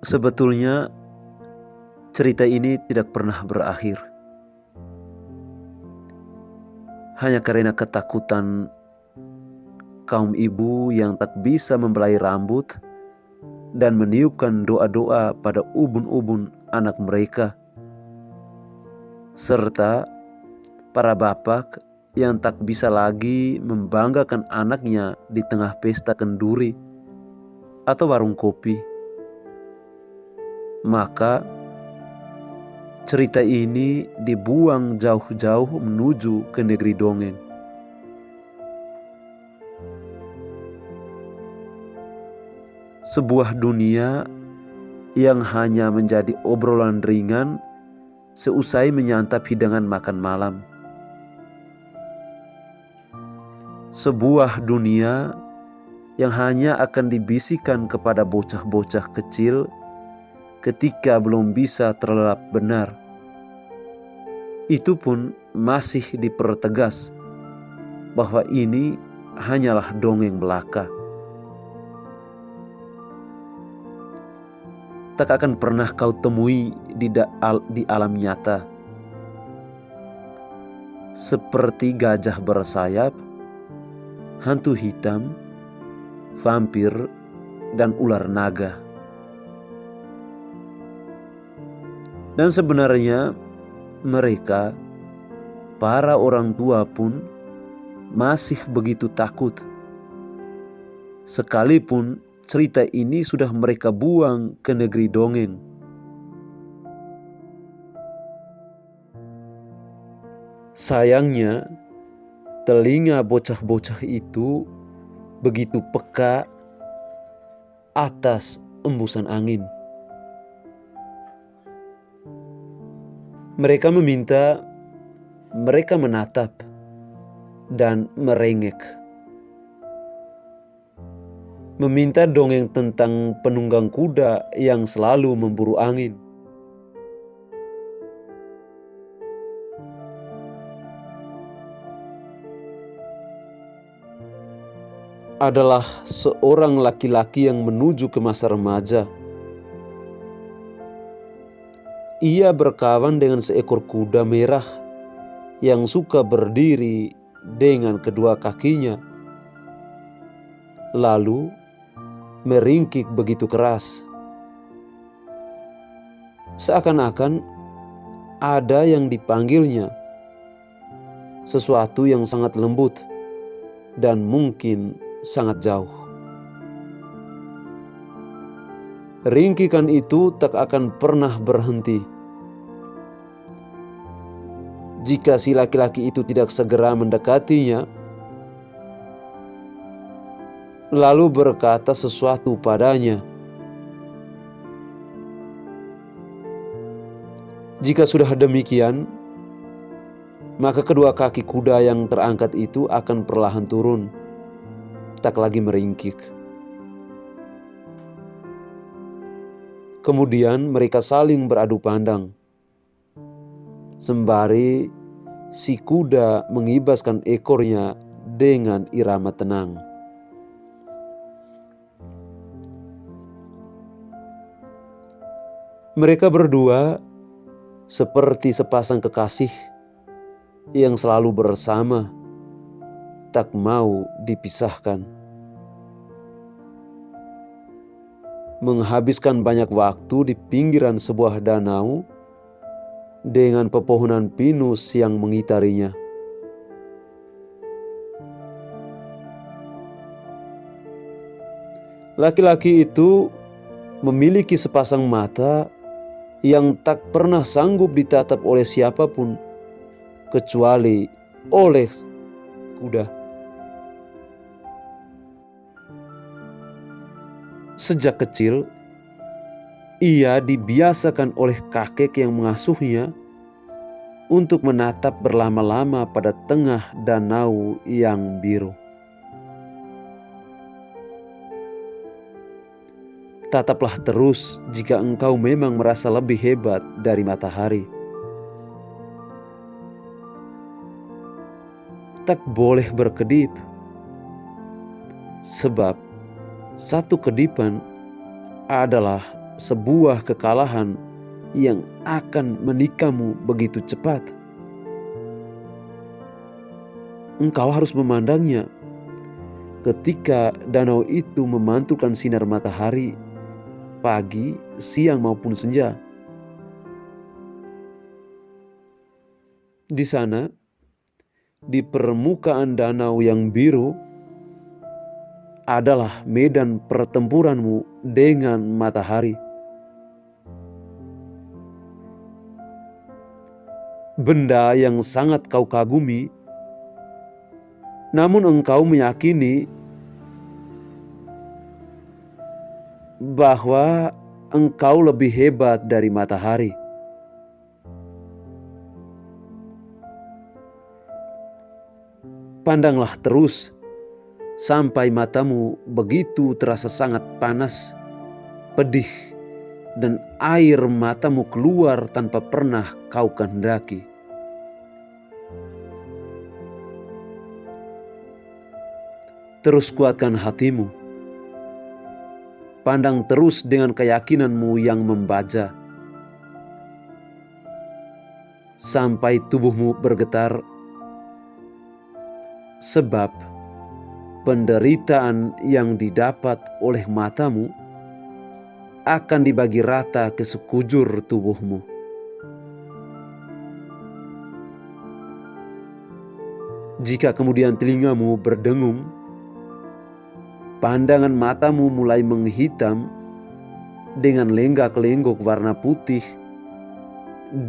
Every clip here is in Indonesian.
Sebetulnya cerita ini tidak pernah berakhir. Hanya karena ketakutan kaum ibu yang tak bisa membelai rambut dan meniupkan doa-doa pada ubun-ubun anak mereka, serta para bapak yang tak bisa lagi membanggakan anaknya di tengah pesta kenduri atau warung kopi. Maka cerita ini dibuang jauh-jauh menuju ke negeri dongeng. Sebuah dunia yang hanya menjadi obrolan ringan seusai menyantap hidangan makan malam. Sebuah dunia yang hanya akan dibisikkan kepada bocah-bocah kecil ketika belum bisa terlelap benar. Itu pun masih dipertegas bahwa ini hanyalah dongeng belaka. Tak akan pernah kau temui di alam nyata. Seperti gajah bersayap, hantu hitam, vampir, dan ular naga. Dan sebenarnya mereka, para orang tua pun masih begitu takut. Sekalipun cerita ini sudah mereka buang ke negeri dongeng. Sayangnya, telinga bocah-bocah itu begitu peka atas embusan angin. Mereka meminta, mereka menatap, dan merengek. Meminta dongeng tentang penunggang kuda yang selalu memburu angin. Adalah seorang laki-laki yang menuju ke masa remaja. Ia berkawan dengan seekor kuda merah yang suka berdiri dengan kedua kakinya, lalu meringkik begitu keras. Seakan-akan ada yang dipanggilnya, sesuatu yang sangat lembut dan mungkin sangat jauh. Ringkikan itu tak akan pernah berhenti jika si laki-laki itu tidak segera mendekatinya, lalu berkata sesuatu padanya. Jika sudah demikian, maka kedua kaki kuda yang terangkat itu akan perlahan turun, tak lagi meringkik. Kemudian mereka saling beradu pandang, sembari si kuda mengibaskan ekornya dengan irama tenang. Mereka berdua seperti sepasang kekasih yang selalu bersama, tak mau dipisahkan. Menghabiskan banyak waktu di pinggiran sebuah danau dengan pepohonan pinus yang mengitarinya. Laki-laki itu memiliki sepasang mata yang tak pernah sanggup ditatap oleh siapapun kecuali oleh kuda. Sejak kecil, ia dibiasakan oleh kakek yang mengasuhnya untuk menatap berlama-lama pada tengah danau yang biru. Tataplah terus jika engkau memang merasa lebih hebat dari matahari. Tak boleh berkedip, sebab satu kedipan adalah sebuah kekalahan yang akan menikahmu begitu cepat. Engkau harus memandangnya ketika danau itu memantulkan sinar matahari pagi, siang maupun senja. Di sana, di permukaan danau yang biru, adalah medan pertempuranmu dengan matahari. Benda yang sangat kau kagumi, namun engkau meyakini bahwa engkau lebih hebat dari matahari. Pandanglah terus sampai matamu begitu terasa sangat panas, pedih, dan air matamu keluar tanpa pernah kau kehendaki. Terus kuatkan hatimu. Pandang terus dengan keyakinanmu yang membaja, sampai tubuhmu bergetar, sebab penderitaan yang didapat oleh matamu akan dibagi rata ke sekujur tubuhmu. Jika kemudian telingamu berdengung, pandangan matamu mulai menghitam dengan lenggak-lenggok warna putih,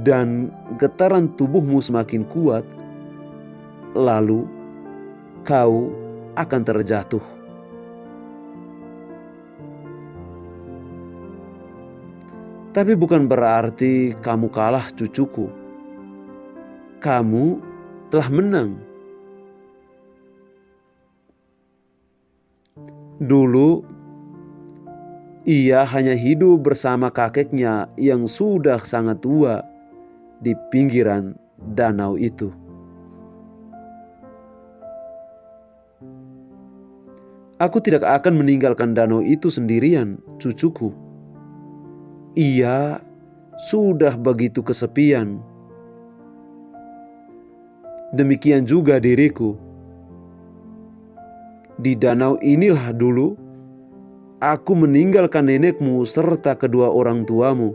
dan getaran tubuhmu semakin kuat, lalu kau akan terjatuh. Tapi bukan berarti kamu kalah, cucuku. Kamu telah menang. Dulu, ia hanya hidup bersama kakeknya yang sudah sangat tua di pinggiran danau itu. Aku tidak akan meninggalkan danau itu sendirian, cucuku. Ia sudah begitu kesepian. Demikian juga diriku. Di danau inilah dulu aku meninggalkan nenekmu serta kedua orang tuamu.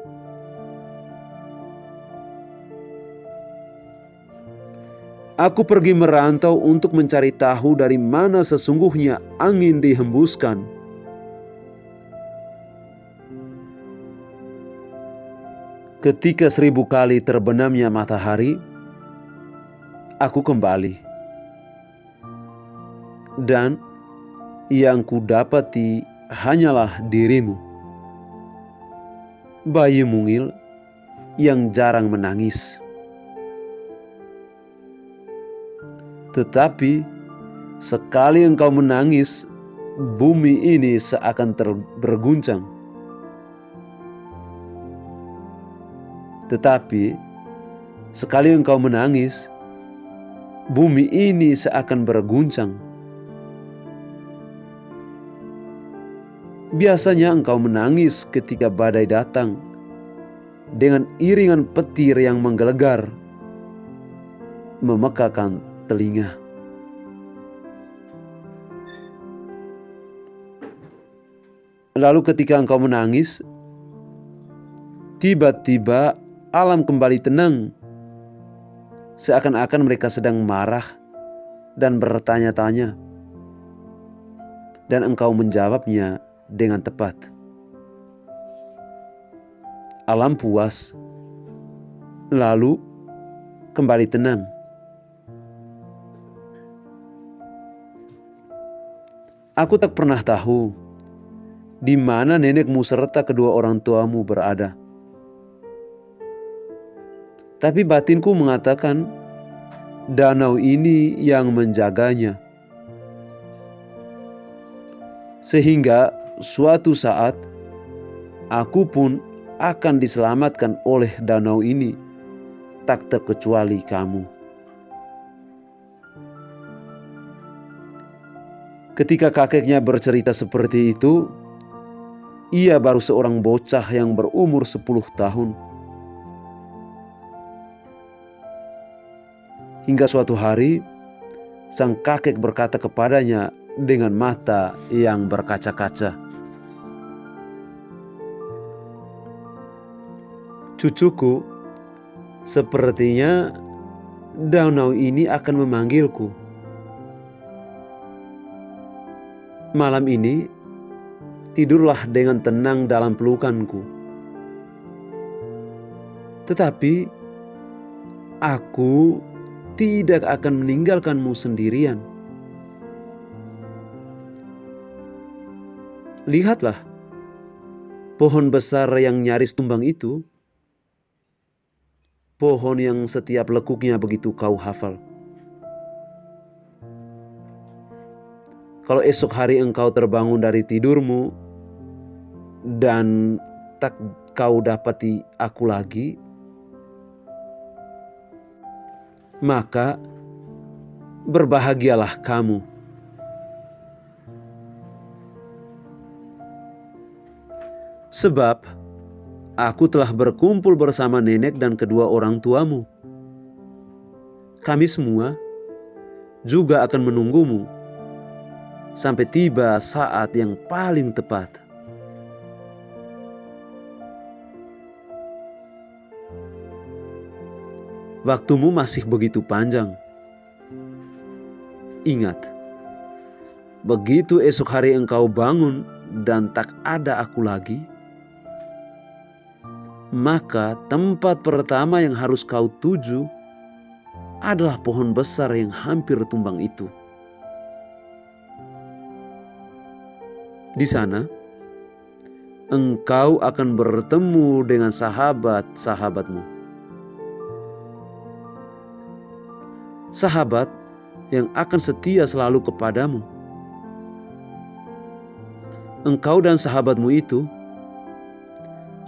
Aku pergi merantau untuk mencari tahu dari mana sesungguhnya angin dihembuskan. Ketika 1000 kali terbenamnya matahari, aku kembali. Dan yang kudapati hanyalah dirimu, bayi mungil yang jarang menangis. Tetapi sekali engkau menangis, bumi ini seakan berguncang. Tetapi sekali engkau menangis, bumi ini seakan berguncang. Biasanya engkau menangis ketika badai datang dengan iringan petir yang menggelegar, memekakan telinga. Lalu ketika engkau menangis, tiba-tiba alam kembali tenang, seakan-akan mereka sedang marah dan bertanya-tanya, dan engkau menjawabnya dengan tepat. Alam puas, lalu kembali tenang. Aku tak pernah tahu di mana nenekmu serta kedua orang tuamu berada. Tapi batinku mengatakan danau ini yang menjaganya. Sehingga suatu saat aku pun akan diselamatkan oleh danau ini, tak terkecuali kamu. Ketika kakeknya bercerita seperti itu, Ia baru seorang bocah yang berumur 10 tahun. Hingga suatu hari, sang kakek berkata kepadanya dengan mata yang berkaca-kaca, "Cucuku, sepertinya danau ini akan memanggilku. Malam ini, tidurlah dengan tenang dalam pelukanku. Tetapi, aku tidak akan meninggalkanmu sendirian. Lihatlah, pohon besar yang nyaris tumbang itu, pohon yang setiap lekuknya begitu kau hafal. Kalau esok hari engkau terbangun dari tidurmu dan tak kau dapati aku lagi, maka berbahagialah kamu. Sebab aku telah berkumpul bersama nenek dan kedua orang tuamu. Kami semua juga akan menunggumu sampai tiba saat yang paling tepat." Waktumu masih begitu panjang. Ingat, begitu esok hari engkau bangun dan tak ada aku lagi, maka tempat pertama yang harus kau tuju adalah pohon besar yang hampir tumbang itu. Di sana, engkau akan bertemu dengan sahabat-sahabatmu. Sahabat yang akan setia selalu kepadamu. Engkau dan sahabatmu itu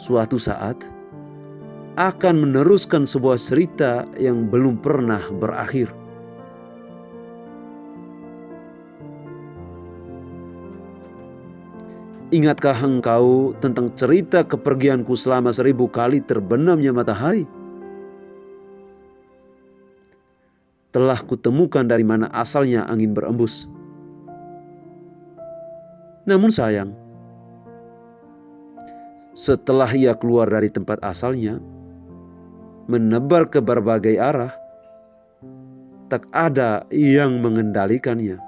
suatu saat akan meneruskan sebuah cerita yang belum pernah berakhir. Ingatkah engkau tentang cerita kepergianku selama 1000 kali terbenamnya matahari? Telah kutemukan dari mana asalnya angin berembus. Namun sayang, setelah ia keluar dari tempat asalnya, menebar ke berbagai arah, tak ada yang mengendalikannya.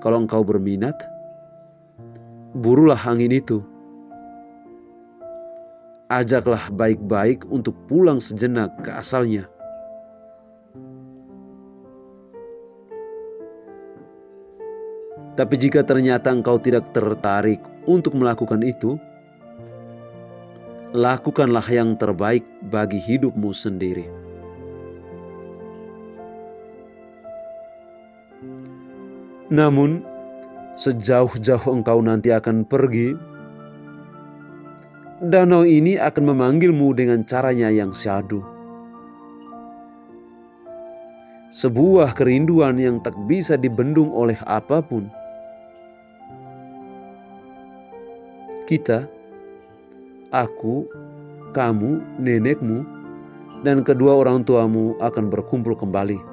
Kalau engkau berminat, burulah angin itu. Ajaklah baik-baik untuk pulang sejenak ke asalnya. Tapi jika ternyata engkau tidak tertarik untuk melakukan itu, lakukanlah yang terbaik bagi hidupmu sendiri. Namun, sejauh-jauh engkau nanti akan pergi, danau ini akan memanggilmu dengan caranya yang syahdu. Sebuah kerinduan yang tak bisa dibendung oleh apapun. Kita, aku, kamu, nenekmu, dan kedua orang tuamu akan berkumpul kembali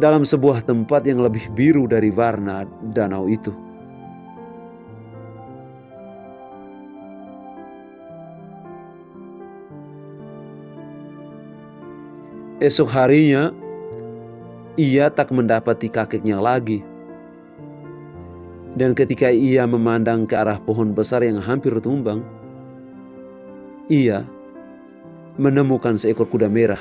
dalam sebuah tempat yang lebih biru dari warna danau itu. Esok harinya, ia tak mendapati kakeknya lagi. Dan ketika ia memandang ke arah pohon besar yang hampir tumbang, ia menemukan seekor kuda merah.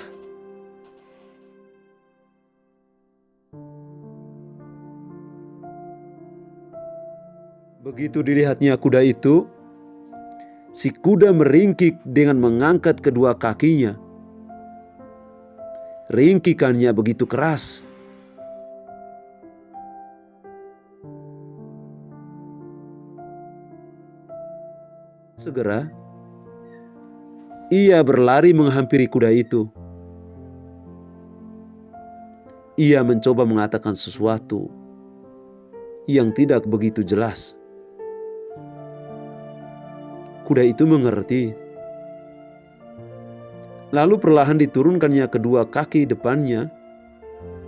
Begitu dilihatnya kuda itu, si kuda meringkik dengan mengangkat kedua kakinya. Ringkikannya begitu keras. Segera, ia berlari menghampiri kuda itu. Ia mencoba mengatakan sesuatu yang tidak begitu jelas. Kuda itu mengerti. Lalu perlahan diturunkannya kedua kaki depannya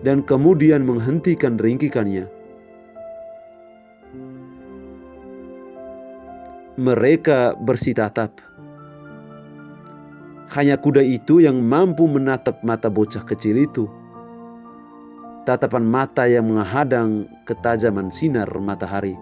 dan kemudian menghentikan ringkikannya. Mereka bersitatap. Hanya kuda itu yang mampu menatap mata bocah kecil itu. Tatapan mata yang menghadang ketajaman sinar matahari.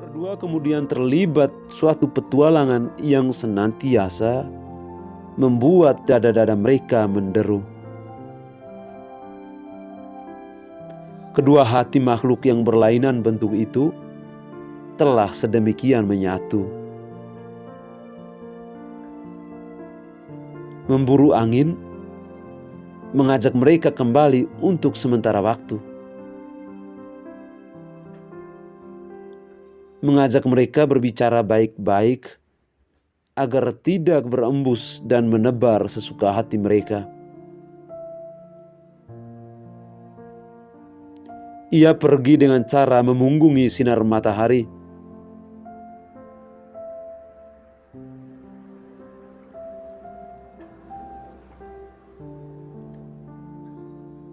Berdua kemudian terlibat suatu petualangan yang senantiasa membuat dada-dada mereka menderu. Kedua hati makhluk yang berlainan bentuk itu telah sedemikian menyatu. Memburu angin mengajak mereka kembali untuk sementara waktu. Mengajak mereka berbicara baik-baik agar tidak berembus dan menebar sesuka hati mereka. Ia pergi dengan cara memunggungi sinar matahari.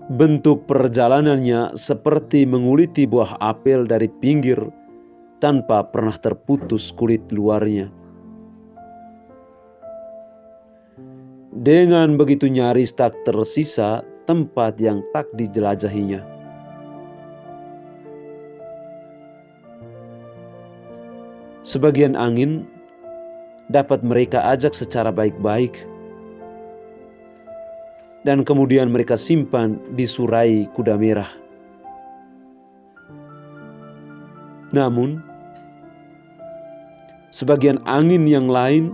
Bentuk perjalanannya seperti menguliti buah apel dari pinggir tanpa pernah terputus kulit luarnya. Dengan begitu nyaris tak tersisa tempat yang tak dijelajahinya. Sebagian angin dapat mereka ajak secara baik-baik dan kemudian mereka simpan di surai kuda merah. Namun, sebagian angin yang lain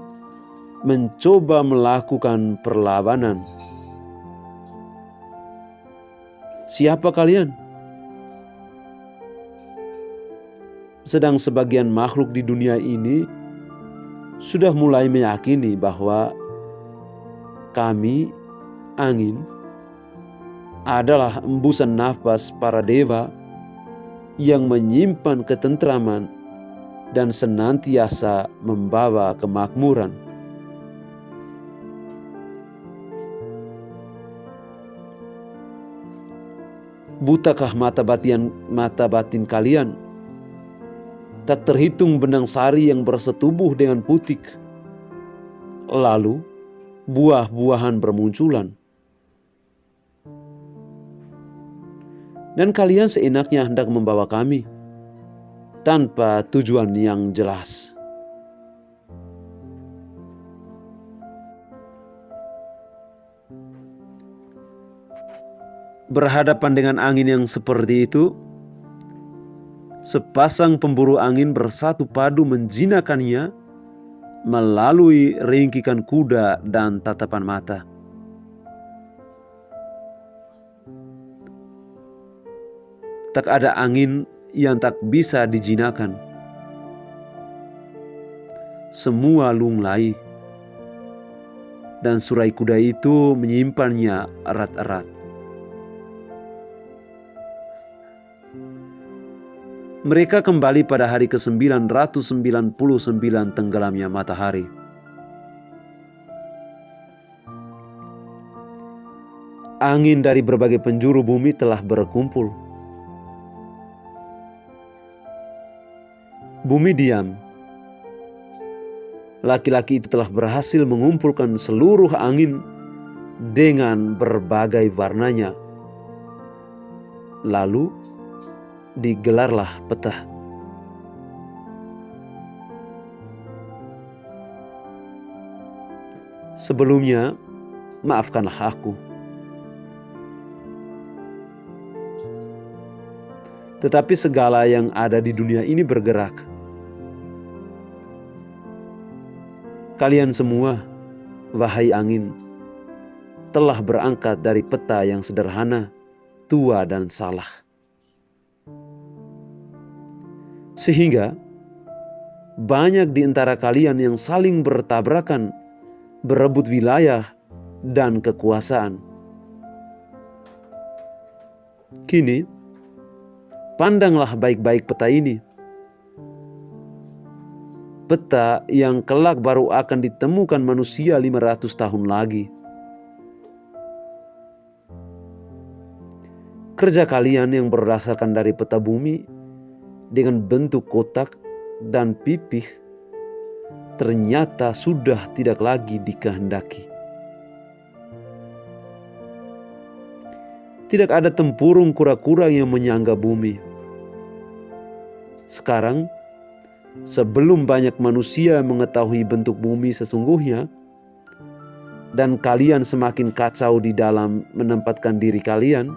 mencoba melakukan perlawanan. Siapa kalian? Sedang sebagian makhluk di dunia ini sudah mulai meyakini bahwa kami, angin, adalah embusan nafas para dewa yang menyimpan ketentraman dan senantiasa membawa kemakmuran. Butakah mata batin kalian? Tak terhitung benang sari yang bersetubuh dengan putik. Lalu buah-buahan bermunculan. Dan kalian seenaknya hendak membawa kami tanpa tujuan yang jelas. Berhadapan dengan angin yang seperti itu, sepasang pemburu angin bersatu padu menjinakkannya melalui ringkikan kuda dan tatapan mata. Tak ada angin yang tak bisa dijinakkan. Semua lunglai, dan surai kuda itu menyimpannya erat-erat. Mereka kembali pada hari ke-999 tenggelamnya matahari. Angin dari berbagai penjuru bumi telah berkumpul. Bumi diam. Laki-laki itu telah berhasil mengumpulkan seluruh angin dengan berbagai warnanya. Lalu digelarlah peta. Sebelumnya, maafkanlah aku. Tetapi segala yang ada di dunia ini bergerak. Kalian semua, wahai angin, telah berangkat dari peta yang sederhana, tua dan salah. Sehingga banyak di antara kalian yang saling bertabrakan, berebut wilayah dan kekuasaan. Kini, pandanglah baik-baik peta ini. Peta yang kelak baru akan ditemukan manusia 500 tahun lagi. Kerja kalian yang berdasarkan dari peta bumi dengan bentuk kotak dan pipih ternyata sudah tidak lagi dikehendaki. Tidak ada tempurung kura-kura yang menyangga bumi. Sekarang, sebelum banyak manusia mengetahui bentuk bumi sesungguhnya, dan kalian semakin kacau di dalam menempatkan diri kalian,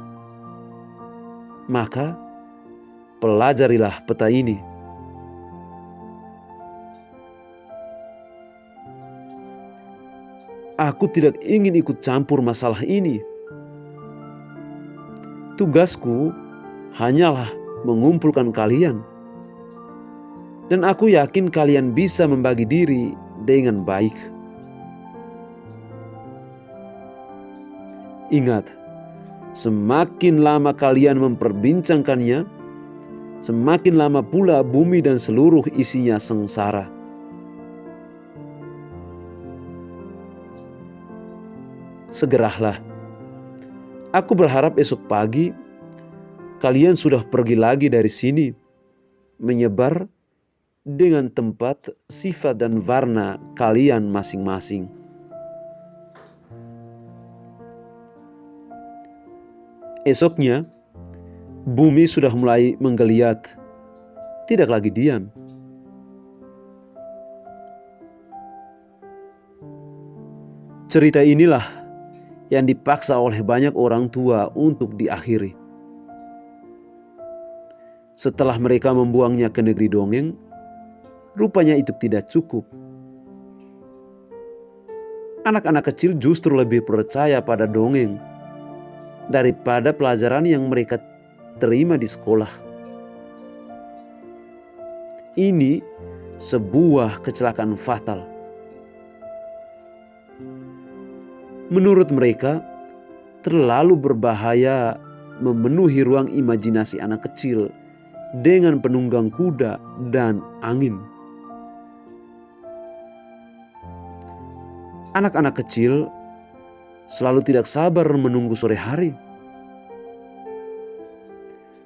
maka pelajarilah peta ini. Aku tidak ingin ikut campur masalah ini. Tugasku hanyalah mengumpulkan kalian. Dan aku yakin kalian bisa membagi diri dengan baik. Ingat, semakin lama kalian memperbincangkannya, semakin lama pula bumi dan seluruh isinya sengsara. Segeralah. Aku berharap esok pagi kalian sudah pergi lagi dari sini, menyebar dengan tempat, sifat, dan warna kalian masing-masing. Esoknya, bumi sudah mulai menggeliat, tidak lagi diam. Cerita inilah yang dipaksa oleh banyak orang tua untuk diakhiri. Setelah mereka membuangnya ke negeri dongeng, rupanya itu tidak cukup. Anak-anak kecil justru lebih percaya pada dongeng daripada pelajaran yang mereka terima di sekolah. Ini sebuah kecelakaan fatal. Menurut mereka, terlalu berbahaya memenuhi ruang imajinasi anak kecil dengan penunggang kuda dan angin. Anak-anak kecil selalu tidak sabar menunggu sore hari.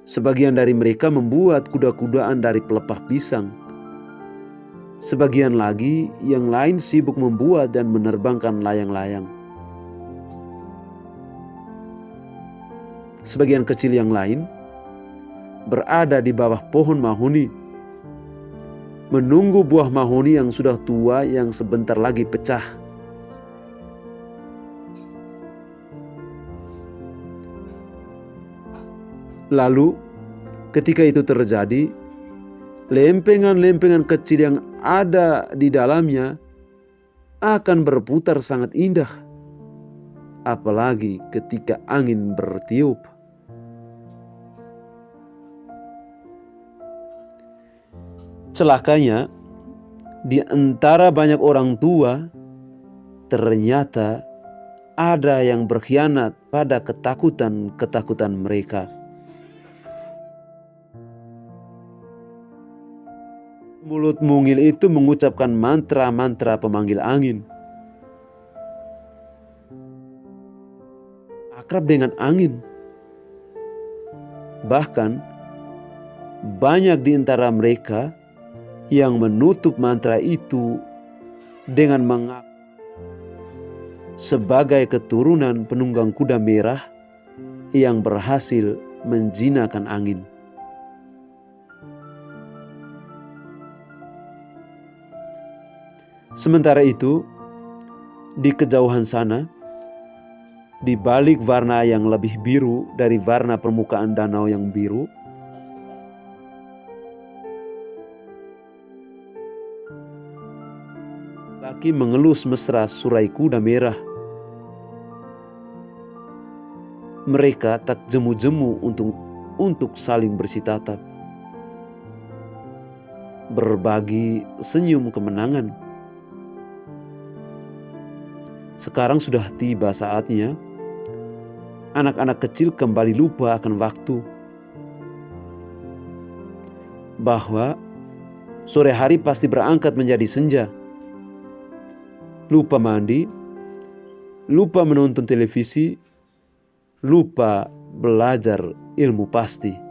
Sebagian dari mereka membuat kuda-kudaan dari pelepah pisang. Sebagian lagi yang lain sibuk membuat dan menerbangkan layang-layang. Sebagian kecil yang lain berada di bawah pohon mahoni, menunggu buah mahoni yang sudah tua yang sebentar lagi pecah. Lalu, ketika itu terjadi, lempengan-lempengan kecil yang ada di dalamnya akan berputar sangat indah, apalagi ketika angin bertiup. Celakanya, di antara banyak orang tua, ternyata ada yang berkhianat pada ketakutan-ketakutan mereka. Mulut mungil itu mengucapkan mantra-mantra pemanggil angin. Akrab dengan angin. Bahkan, banyak di antara mereka yang menutup mantra itu dengan mengaku sebagai keturunan penunggang kuda merah yang berhasil menjinakkan angin. Sementara itu, di kejauhan sana, di balik warna yang lebih biru dari warna permukaan danau yang biru, laki mengelus mesra surai kuda merah. Mereka tak jemu-jemu untuk saling bersih tatap. berbagi senyum kemenangan. Sekarang sudah tiba saatnya anak-anak kecil kembali lupa akan waktu, bahwa sore hari pasti berangkat menjadi senja. Lupa mandi, lupa menonton televisi, lupa belajar ilmu pasti.